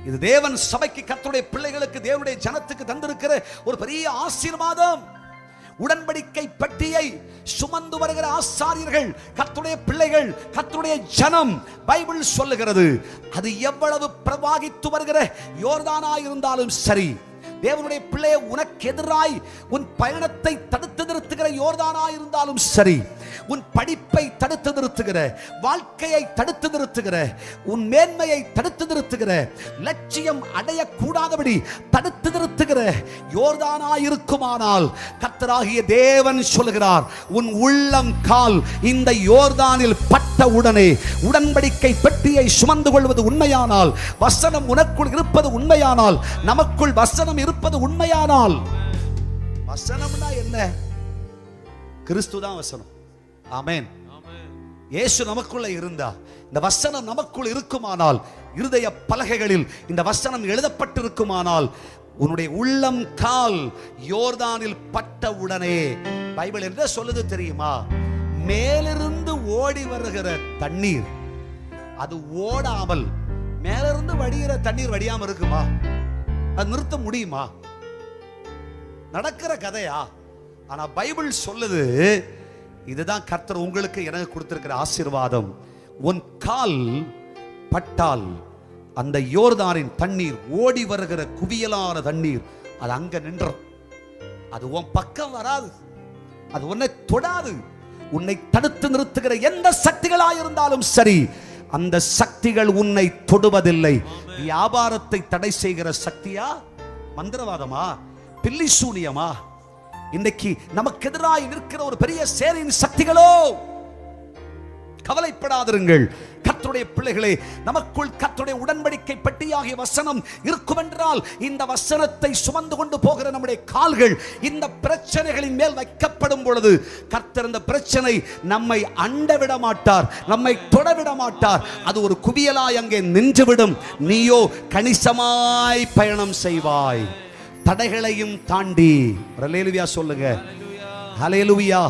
இது தேவன் சபைக்கு, கர்த்தருடைய பிள்ளைகளுக்கு, தேவனுடைய ஜனத்துக்கு தந்திருக்கிற ஒரு பெரிய ஆசீர்வாதம். உடன்படிக்கை பெட்டியை சுமந்து வருகிற ஆசாரியர்கள், கர்த்தருடைய பிள்ளைகள், கர்த்தருடைய ஜனம், பைபிள் சொல்லுகிறது அது எவ்வளவு பிரவாகித்து வருகிற யோர்தானாய் இருந்தாலும் சரி, தேவனுடைய பிள்ளையை உனக்கு எதிராய் உன் பயணத்தை தடுத்து நிறுத்துகிற யோர்தானாய் இருந்தாலும் சரி, உன் படிப்பை தடுத்து நிறுத்துகிற, வாழ்க்கையை தடுத்து நிறுத்துகிற, உன் மேன்மையை தடுத்து நிறுத்துகிற, லட்சியம் அடையக்கூடாதபடி தடுத்து நிறுத்துகிற யோர்தானாய் இருக்குமானால், கர்த்தராகிய தேவன் சொல்கிறார், உன் உள்ளம் கால் இந்த யோர்தானில் பட்டவுடனே, உடன்படிக்கை பெட்டியை சுமந்து கொள்வது உண்மையானால், வசனம் உனக்குள் இருப்பது உண்மையானால், நமக்குள் வசனம் இருப்பது உண்மையானால், வசனம்னா என்ன? கிறிஸ்து தான் வசனம். ஆமென். இயேசு நமக்குள்ள இருந்தா, இந்த வசனம் நமக்குள் இருக்குமானால், இருதய பலகைகளில் இந்த வசனம் எழுதப்பட்டிருக்குமானால், உன்னுடைய உள்ளம் கால் யோர்தானில் பட்டவுடனே, பைபிள் என்ன சொல்லுது தெரியுமா? மேலிருந்து ஓடி வருகிற தண்ணீர் அது ஓடாமல், மேலிருந்து வடிகிற தண்ணீர் வடியாம இருக்குமா? அது நிறுத்த முடியுமா? நடக்கிற கதையா? ஆனா பைபிள் சொல்லுது, இதுதான் கர்த்தர் உங்களுக்கு எனக்கு கொடுத்திருக்கிற ஆசீர்வாதம். உன் கால் பட்டால் அந்த யோர்தானின் தண்ணீர், ஓடி வருகிற குவியலான தண்ணீர், அது அங்க நின்றும். அது உன் பக்கம் வராது, அது உன்னை தொடாது. உன்னை தடுத்து நிறுத்துகிற எந்த சக்திகளாயிருந்தாலும் சரி, அந்த சக்திகள் உன்னை தொடுவதில்லை. வியாபாரத்தை தடை செய்கிற சக்தியா? மந்திரவாதமா? பில்லி சூனியமா? இன்னைக்கு நமக்கு எதிராக நிற்கிற ஒரு பெரிய சேரின் சக்திகளோ? கவலைப்படாதிருங்கள் கர்த்தருடைய பிள்ளைகளே. நமக்குள் கர்த்தருடைய உடன்படிக்கை பெட்டியாகிய வசனம் இருக்கும் என்றால், இந்த வசனத்தை சுமந்து கொண்டு போகிற நம்முடைய கால்கள் இந்த பிரச்சனைகளின் மேல் வைக்கப்படும் பொழுது, கர்த்தர் இந்த பிரச்சனை நம்மை அண்ட விட மாட்டார், நம்மை தொட விட மாட்டார். அது ஒரு குவியலாய் அங்கே நின்றுவிடும். நீயோ கணிசமாய் பயணம் செய்வாய், தடைகளையும் தாண்டி. அல்லேலூயா சொல்லுங்க. அல்லேலூயா.